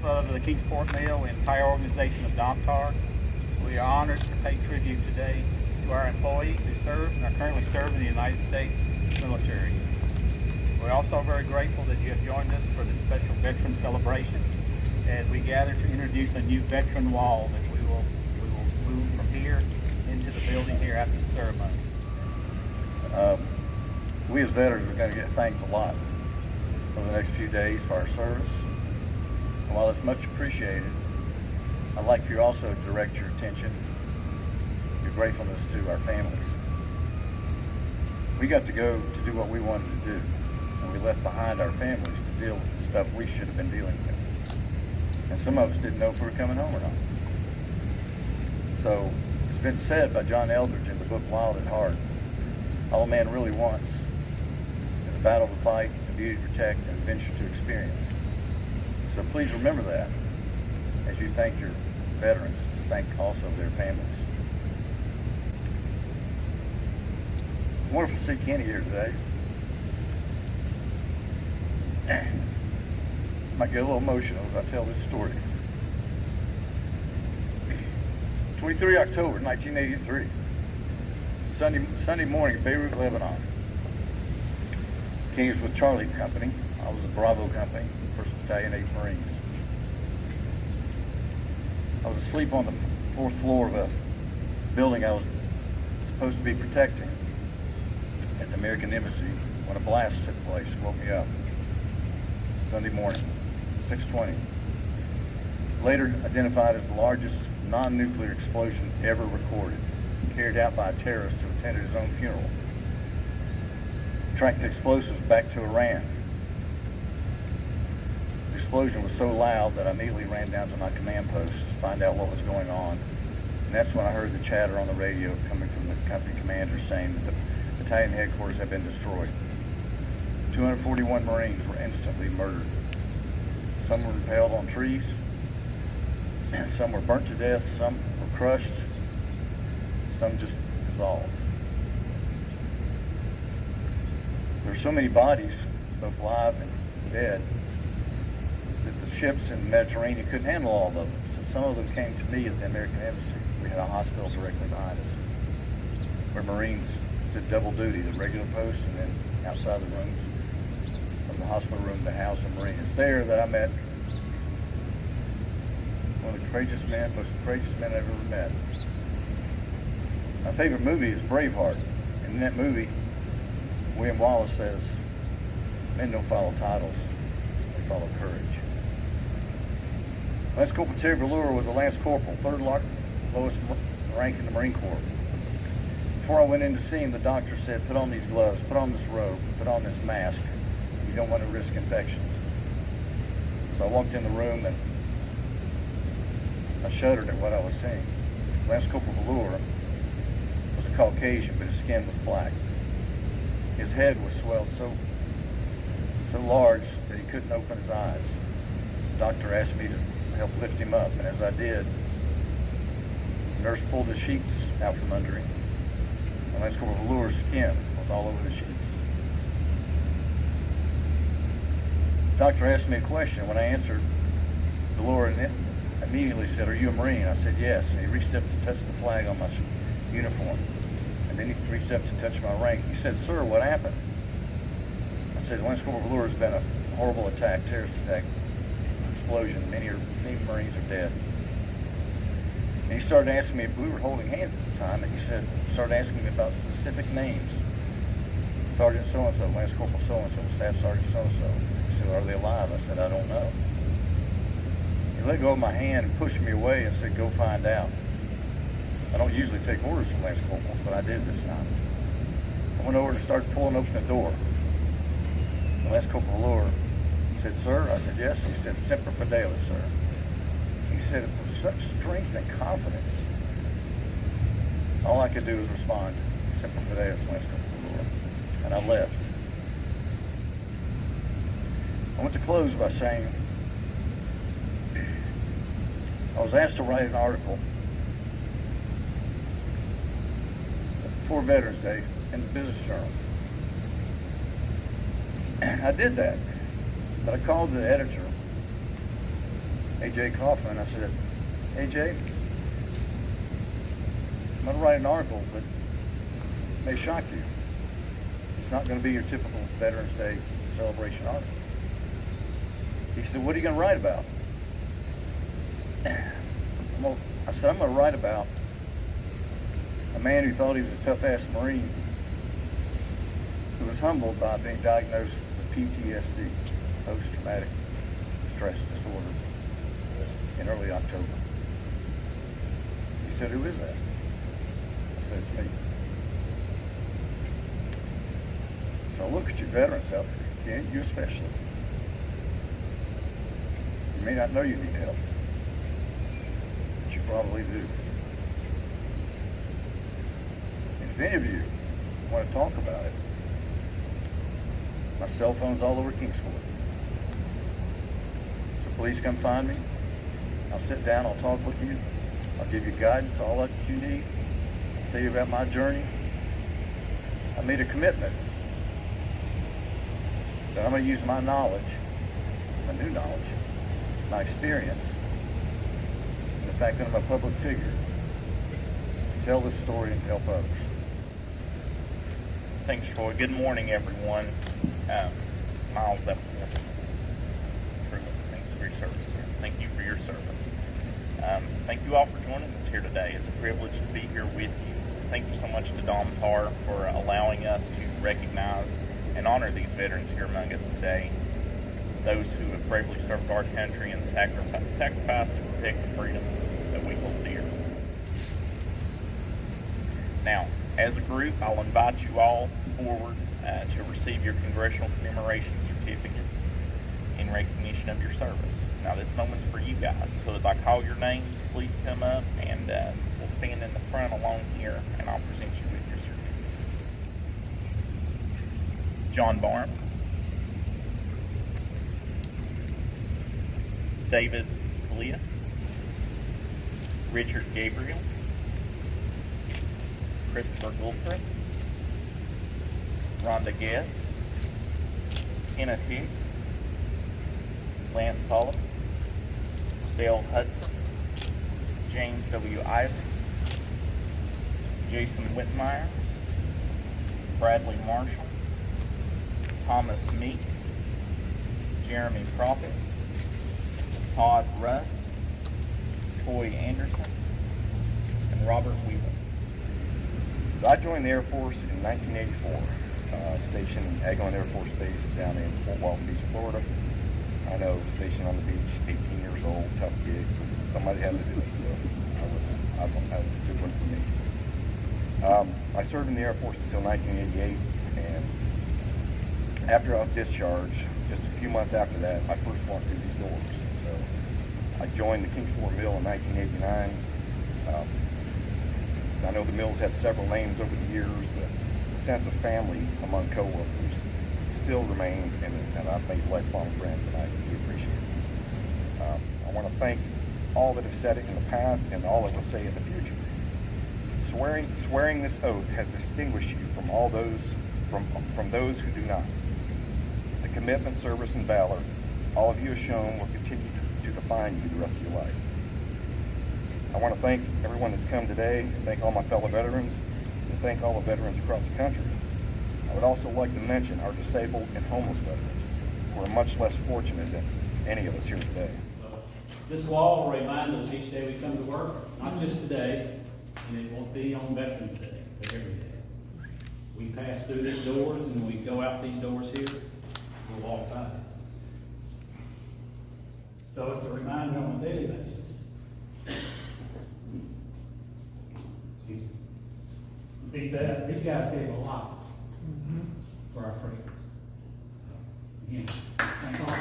behalf of the Kingsport Mill and entire organization of Domtar, we are honored to pay tribute today to our employees who serve and are currently serving the United States military. We're also very grateful that you have joined us for this special veteran celebration as we gather to introduce a new veteran wall that we will move from here into the building here after the ceremony. We as veterans are going to get thanked a lot over the next few days for our service. And while it's much appreciated, I'd like for you also to direct your attention, your gratefulness to our families. We got to go to do what we wanted to do, and we left behind our families to deal with the stuff we should have been dealing with. And some of us didn't know if we were coming home or not. So it's been said by John Eldridge in the book Wild at Heart, all a man really wants is a battle to fight, a beauty to protect, and adventure to experience. So please remember that as you thank your veterans, thank also their families. It's wonderful to see Kenny here today. Might get a little emotional as I tell this story. 23 October 1983. Sunday morning in Beirut, Lebanon. King was with Charlie Company. I was with Bravo Company, 1st Battalion, 8th Marines. I was asleep on the 4th floor of a building I was supposed to be protecting at the American Embassy when a blast took place. Woke me up. Sunday morning, 6:20. Later identified as the largest non-nuclear explosion ever recorded, carried out by a terrorist who attended his own funeral. Tracked the explosives back to Iran. The explosion was so loud that I immediately ran down to my command post to find out what was going on. And that's when I heard the chatter on the radio coming from the company commander saying that the battalion headquarters had been destroyed. 241 Marines were instantly murdered. Some were impaled on trees, some were burnt to death, some were crushed, some just dissolved. There were so many bodies, both live and dead, that the ships in the Mediterranean couldn't handle all of them. So some of them came to me at the American Embassy. We had a hospital directly behind us, where Marines did double duty, the regular post and then outside the rooms, from the hospital room to house the Marine. It's there that I met one of the courageous men, most courageous men I've ever met. My favorite movie is Braveheart. And in that movie, William Wallace says, men don't follow titles, they follow courage. Lance Corporal Terry Velour was a Lance Corporal, 3rd lowest rank in the Marine Corps. Before I went in to see him, the doctor said, put on these gloves, put on this robe, put on this mask. You don't want to risk infections. So I walked in the room and I shuddered at what I was seeing. Lance Corporal Velour was a Caucasian, but his skin was black. His head was swelled so large that he couldn't open his eyes. The doctor asked me to help lift him up, and as I did, the nurse pulled the sheets out from under him. And Lance Corporal Velour's skin was all over the sheets. The doctor asked me a question. When I answered, Velour immediately said, "Are you a Marine?" I said, "Yes." And he reached up to touch the flag on my uniform. And then he reached up to touch my rank. He said, "Sir, what happened?" I said, "Lance Corporal Velour has been a horrible attack, terrorist attack, explosion. Many Marines are dead." And he started asking me, we were holding hands at the time, and he started asking me about specific names. Sergeant so-and-so, Lance Corporal so-and-so, Staff Sergeant so-and-so. He said, "Are they alive?" I said, "I don't know." He let go of my hand and pushed me away and said, "Go find out." I don't usually take orders from Lance Corporals, but I did this time. I went over and started pulling open the door. And Lance Corporal Velour said, "Sir?" I said, "Yes." He said, "Semper Fidelis, sir." He said it with such strength and confidence. All I could do was respond, "Semper Fidelis, Lance Corporal Velour." And I left. I want to close by saying, I was asked to write an article for Veterans Day in the Business Journal. I did that, but I called the editor A.J. Kaufman. I said, A.J., I'm going to write an article that may shock you. It's not going to be your typical Veterans Day celebration article. He said, what are you going to write about? I said, I'm going to write about a man who thought he was a tough-ass Marine who was humbled by being diagnosed with PTSD, post-traumatic stress disorder, in early October. He said, who is that? I said, it's me. So look at your veterans out there, Ken, you especially. You may not know you need help, but you probably do. And if any of you want to talk about it, my cell phone's all over Kingsport. So please come find me. I'll sit down, I'll talk with you. I'll give you guidance, all that you need. I'll tell you about my journey. I made a commitment that I'm going to use my knowledge, my new knowledge, my experience, and the fact that I'm a public figure, to tell this story and help others. Thanks, Troy. Good morning, everyone. Miles, thanks for your service, sir. Thank you for your service. Thank you all for joining us here today. It's a privilege to be here with you. Thank you so much to Domtar for allowing us to recognize and honor these veterans here among us today. Those who have bravely served our country and sacrificed to protect the freedoms that we hold dear. Now, as a group, I'll invite you all forward to receive your congressional commemoration certificates in recognition of your service. Now, this moment's for you guys, so as I call your names, please come up and we'll stand in the front along here and I'll present you with your certificates. John Barham, David Kalia, Richard Gabriel, Christopher Goldthrift, Rhonda Guess, Kenneth Hicks, Lance Sullivan, Dale Hudson, James W. Isaacs, Jason Whitmire, Bradley Marshall, Thomas Meek, Jeremy Prophet, Todd Russ, Troy Anderson, and Robert Wheeler. So I joined the Air Force in 1984, stationed Eglin Air Force Base down in Fort Walton Beach, Florida. I know, stationed on the beach, 18 years old, tough gig. Somebody had to do it, so that was a good one for me. I served in the Air Force until 1988, and after I was discharged, just a few months after that, I first walked through these doors. So I joined the Kingsport Mill in 1989. I know the mill's had several names over the years, but the sense of family among coworkers still remains, and I've made lifelong friends, and I really appreciate it. I want to thank all that have said it in the past and all that will say in the future. Swearing this oath has distinguished you from all those from those who do not. The commitment, service, and valor all of you have shown will continue to define you the rest of your life. I want to thank everyone that's come today, and thank all my fellow veterans, and thank all the veterans across the country. I would also like to mention our disabled and homeless veterans, who are much less fortunate than any of us here today. This wall will remind us each day we come to work, not just today, and it won't be on Veterans Day, but every day. We pass through these doors, and when we go out these doors here, we'll walk by this. So it's a reminder on a daily basis. Excuse me. These guys gave a lot for our freedoms. Again, thank you all.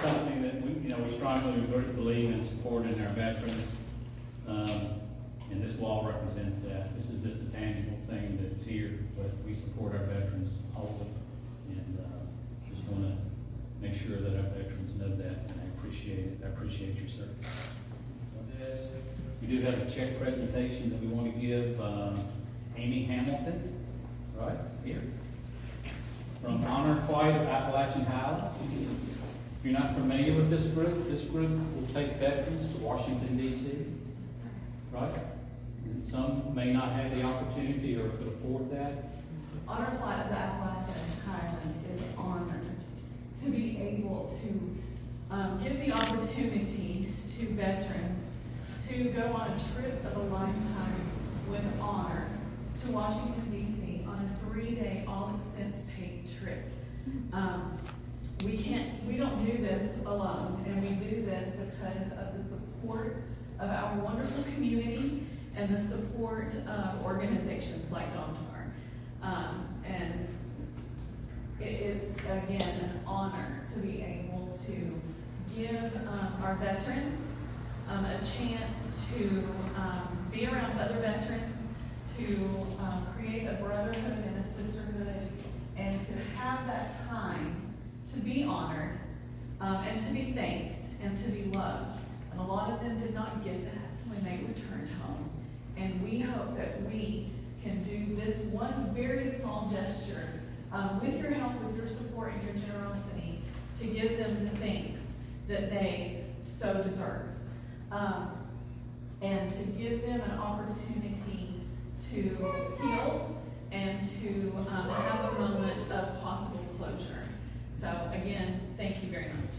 Something that we strongly believe in supporting our veterans, and this wall represents that. This is just a tangible thing that's here, but we support our veterans wholly, and just want to make sure that our veterans know that, and I appreciate it. I appreciate your service. We do have a check presentation that we want to give Amy Hamilton, right here, from Honor Flight of Appalachian Highlands. If you're not familiar with this group will take veterans to Washington, D.C. Right? And some may not have the opportunity or could afford that. Honor Flight of the Appalachian Highlands is honored to be able to give the opportunity to veterans to go on a trip of a lifetime with honor to Washington, D.C. on a 3-day all-expense-paid trip. We don't do this alone, and we do this because of the support of our wonderful community and the support of organizations like Domtar. And it's, again, an honor to be able to give our veterans a chance to be around other veterans, to create a brotherhood and a sisterhood, and to have that time to be honored, and to be thanked, and to be loved. And a lot of them did not get that when they returned home. And we hope that we can do this one very small gesture, with your help, with your support, and your generosity, to give them the thanks that they so deserve. And to give them an opportunity to heal and to have a moment of possible closure. So again, thank you very much.